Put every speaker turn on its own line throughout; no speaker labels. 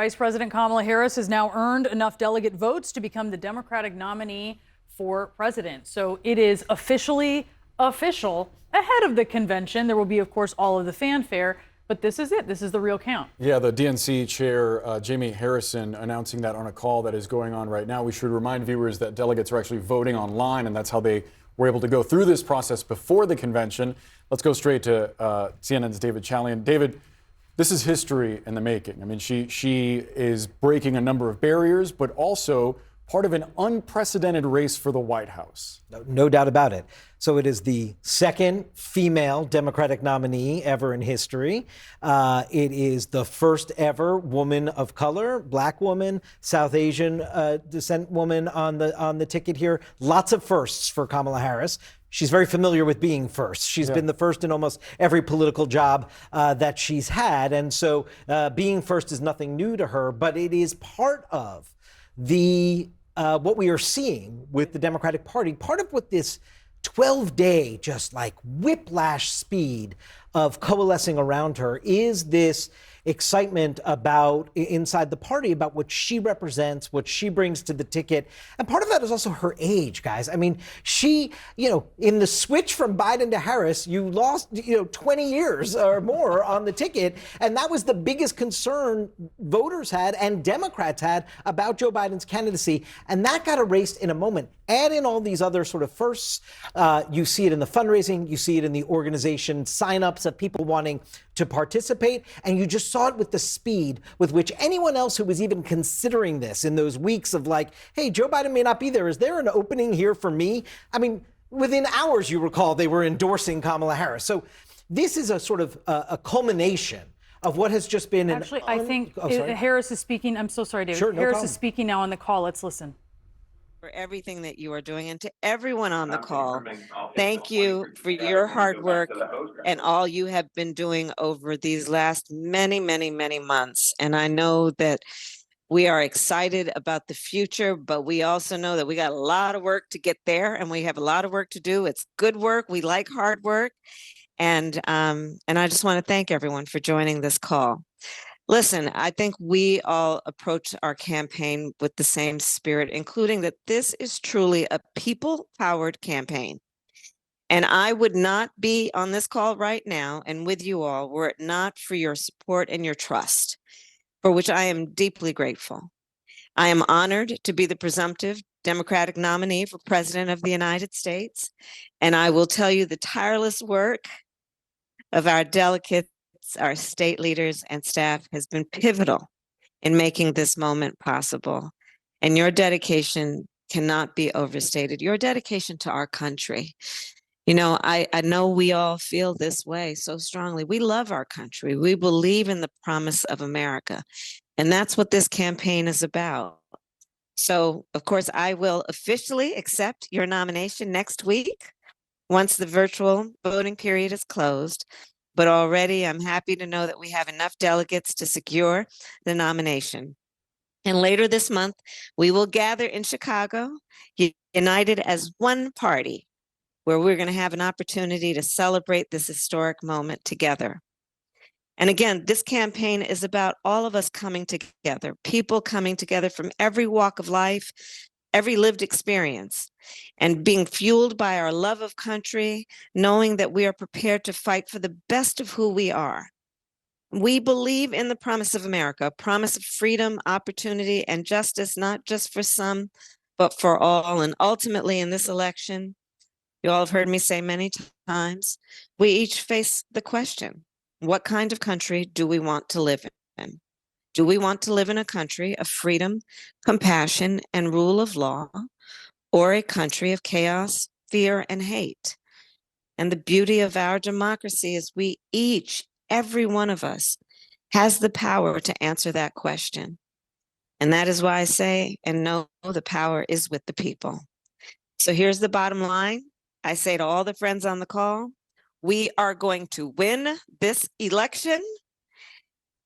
Vice President Kamala Harris has now earned enough delegate votes to become the Democratic nominee for president. So it is officially official ahead of the convention. There will be, of course, all of the fanfare, but this is it. This is the real count.
Yeah, the DNC chair, Jamie Harrison, announcing that on a call that is going on right now. We should remind viewers that delegates are actually voting online, and that's how they were able to go through this process before the convention. Let's go straight to CNN's David Chalian. David, this is history in the making. I mean, she is breaking a number of barriers, but also part of an unprecedented race for the White House.
No doubt about it. So it is the second female Democratic nominee ever in history. It is the first ever woman of color, Black woman, South Asian descent woman on the ticket here. Lots of firsts for Kamala Harris. She's very familiar with being first. She's been the first in almost every political job that she's had. And so being first is nothing new to her, but it is part of the what we are seeing with the Democratic Party. Part of what this 12-day just like whiplash speed of coalescing around her is this excitement about inside the party about what she represents, what she brings to the ticket. And part of that is also her age, guys. I mean, she, in the switch from Biden to Harris, you lost, 20 years or more on the ticket. And that was the biggest concern voters had and Democrats had about Joe Biden's candidacy. And that got erased in a moment. Add in all these other sort of firsts. You see it in the fundraising. You see it in the organization signups of people wanting to participate. And you just saw it with the speed with which anyone else who was even considering this in those weeks of like, hey, Joe Biden may not be there. Is there an opening here for me? I mean, within hours, you recall, they were endorsing Kamala Harris. So this is a sort of a culmination of what has just been
Actually, I think Harris is speaking. I'm so sorry, David.
Sure, no
Harris
problem.
is speaking now on the call. Let's listen.
For everything that you are doing, and to everyone on the call, thank you for your hard work and all you have been doing over these last many, many, many months. And I know that we are excited about the future, but we also know that we got a lot of work to get there, and we have a lot of work to do. It's good work. We like hard work. And I just want to thank everyone for joining this call. Listen, I think we all approach our campaign with the same spirit, including that this is truly a people-powered campaign. And I would not be on this call right now and with you all were it not for your support and your trust, for which I am deeply grateful. I am honored to be the presumptive Democratic nominee for President of the United States. And I will tell you the tireless work of our delegates, our state leaders and staff has been pivotal in making this moment possible. And your dedication cannot be overstated. Your dedication to our country. I know we all feel this way so strongly. We love our country. We believe in the promise of America. And that's what this campaign is about. So, of course, I will officially accept your nomination next week once the virtual voting period is closed. But already I'm happy to know that we have enough delegates to secure the nomination. And later this month, we will gather in Chicago, united as one party, where we're going to have an opportunity to celebrate this historic moment together. And again, this campaign is about all of us coming together, people coming together from every walk of life, every lived experience, and being fueled by our love of country, knowing that we are prepared to fight for the best of who we are. We believe in the promise of America, a promise of freedom, opportunity, and justice, not just for some, but for all. And ultimately in this election, you all have heard me say many times, we each face the question, what kind of country do we want to live in? Do we want to live in a country of freedom, compassion, and rule of law, or a country of chaos, fear, and hate? And the beauty of our democracy is we each, every one of us, has the power to answer that question. And that is why I say and know the power is with the people. So here's the bottom line. I say to all the friends on the call, we are going to win this election.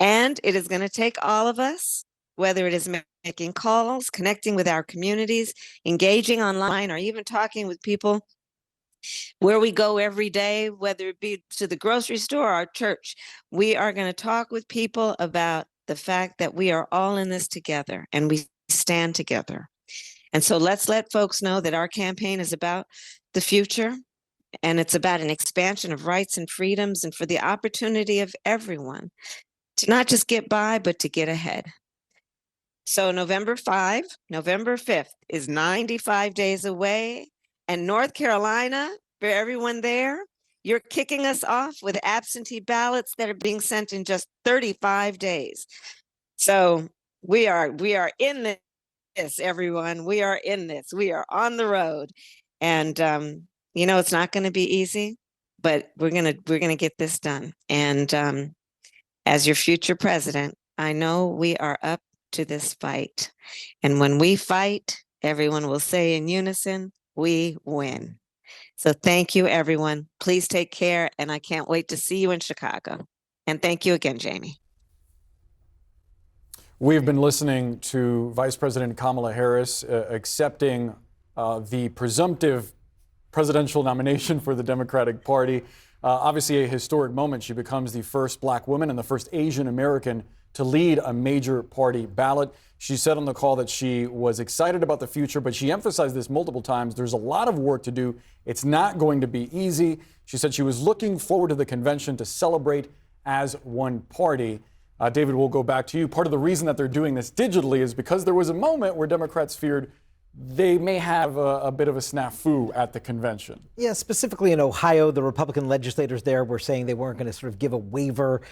And it is going to take all of us, whether it is making calls, connecting with our communities, engaging online, or even talking with people where we go every day, whether it be to the grocery store or our church. We are going to talk with people about the fact that we are all in this together and we stand together. And so let's let folks know that our campaign is about the future, and it's about an expansion of rights and freedoms and for the opportunity of everyone to not just get by, but to get ahead. So November 5th is 95 days away. And North Carolina, for everyone there, you're kicking us off with absentee ballots that are being sent in just 35 days. So we are in this, everyone. We are in this. We are on the road. And it's not going to be easy, but we're gonna get this done. And as your future president, I know we are up to this fight. And when we fight, everyone will say in unison, we win. So thank you, everyone. Please take care. And I can't wait to see you in Chicago. And thank you again, Jamie.
We've been listening to Vice President Kamala Harris accepting the presumptive presidential nomination for the Democratic Party. Obviously a historic moment. She becomes the first black woman and the first Asian American to lead a major party ballot. She said on the call that she was excited about the future, but she emphasized this multiple times. There's a lot of work to do. It's not going to be easy. She said she was looking forward to the convention to celebrate as one party. David, we'll go back to you. Part of the reason that they're doing this digitally is because there was a moment where Democrats feared they may have a bit of a snafu at the convention.
Yeah, specifically in Ohio, the Republican legislators there were saying they weren't going to sort of give a waiver,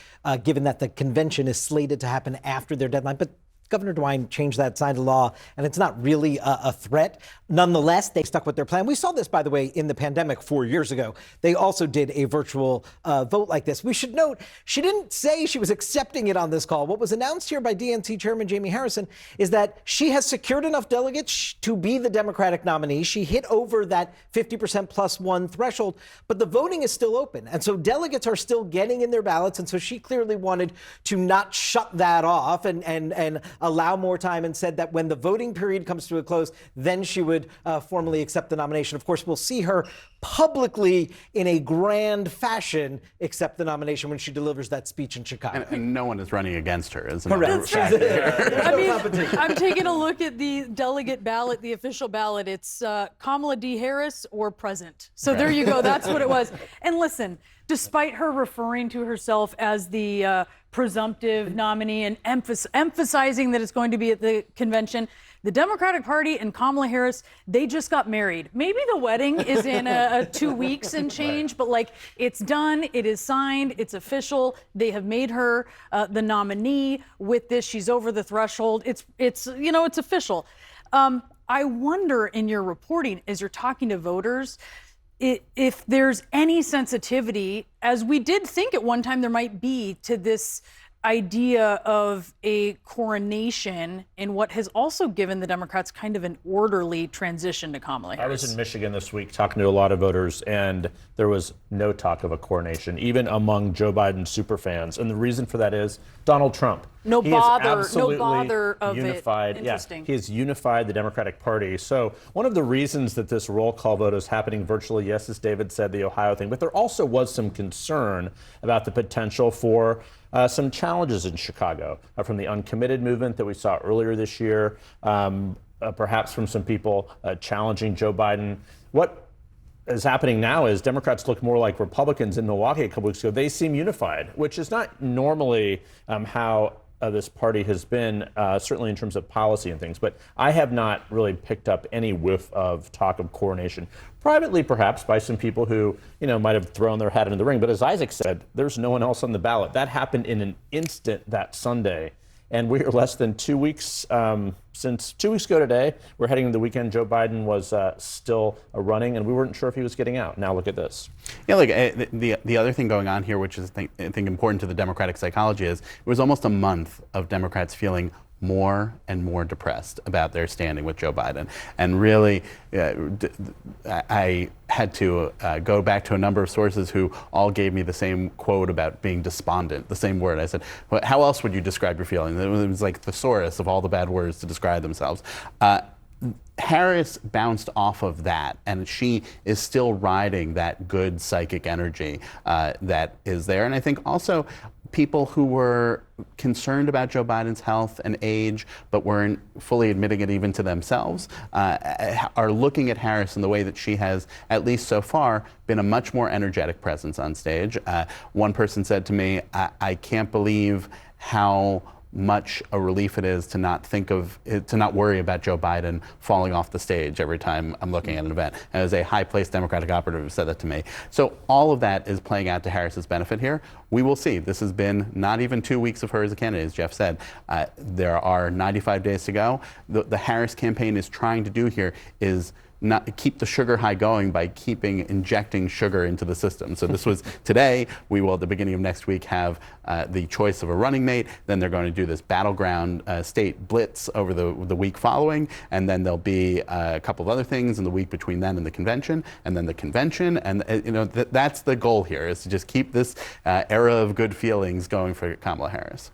given that the convention is slated to happen after their deadline. But Governor DeWine changed that, signed a law, and it's not really a threat. Nonetheless, they stuck with their plan. We saw this, by the way, in the pandemic 4 years ago. They also did a virtual vote like this. We should note, she didn't say she was accepting it on this call. What was announced here by DNC Chairman Jamie Harrison is that she has secured enough delegates to be the Democratic nominee. She hit over that 50% plus one threshold, but the voting is still open. And so delegates are still getting in their ballots. And so she clearly wanted to not shut that off and allow more time, and said that when the voting period comes to a close, then she would formally accept the nomination. Of course, we'll see her publicly in a grand fashion accept the nomination when she delivers that speech in Chicago.
And no one is running against her, isn't
Correct.
I'm taking a look at the delegate ballot, the official ballot. It's Kamala D. Harris or present. So there you go. That's what it was. And listen, despite her referring to herself as the presumptive nominee and emphasizing that it's going to be at the convention, the Democratic Party and Kamala Harris, they just got married. Maybe the wedding is in 2 weeks and change, but like, it's done, it is signed, it's official. They have made her the nominee with this. She's over the threshold. It's official. I wonder, in your reporting, as you're talking to voters, if there's any sensitivity, as we did think at one time there might be, to this idea of a coronation in what has also given the Democrats kind of an orderly transition to Kamala Harris.
I was in Michigan this week talking to a lot of voters, and there was no talk of a coronation, even among Joe Biden superfans. And the reason for that is Donald Trump.
No
He
bother
is absolutely
of
unified.
it. Interesting.
Yeah, he has unified the Democratic Party. So one of the reasons that this roll call vote is happening virtually, yes, as David said, the Ohio thing, but there also was some concern about the potential for some challenges in Chicago from the uncommitted movement that we saw earlier this year, perhaps from some people challenging Joe Biden. What is happening now is Democrats look more like Republicans in Milwaukee a couple weeks ago. They seem unified, which is not normally how this party has been, certainly in terms of policy and things. But I have not really picked up any whiff of talk of coronation. Privately, perhaps, by some people who, might have thrown their hat into the ring. But as Isaac said, there's no one else on the ballot. That happened in an instant that Sunday. And we are less than 2 weeks since 2 weeks ago today. We're heading into the weekend. Joe Biden was still running, and we weren't sure if he was getting out. Now look at this.
Yeah, look, the other thing going on here, which is I think important to the Democratic psychology, is it was almost a month of Democrats feeling more and more depressed about their standing with Joe Biden. And really, I had to go back to a number of sources who all gave me the same quote about being despondent, the same word. I said, well, how else would you describe your feelings? It was like thesaurus of all the bad words to describe themselves. Harris bounced off of that, and she is still riding that good psychic energy that is there. And I think also people who were concerned about Joe Biden's health and age, but weren't fully admitting it even to themselves, are looking at Harris in the way that she has, at least so far, been a much more energetic presence on stage. One person said to me, I can't believe how much a relief it is to not worry about Joe Biden falling off the stage every time I'm looking at an event. And as a high-placed Democratic operative who said that to me. So all of that is playing out to Harris's benefit here. We will see. This has been not even 2 weeks of her as a candidate, as Jeff said. There are 95 days to go. The Harris campaign is trying to do here is not keep the sugar high going by injecting sugar into the system. So this was today. We will at the beginning of next week have the choice of a running mate. Then they're going to do this battleground state blitz over the week following, and then there'll be a couple of other things in the week between then and the convention, and then the convention. And that's the goal here, is to just keep this era of good feelings going for Kamala Harris.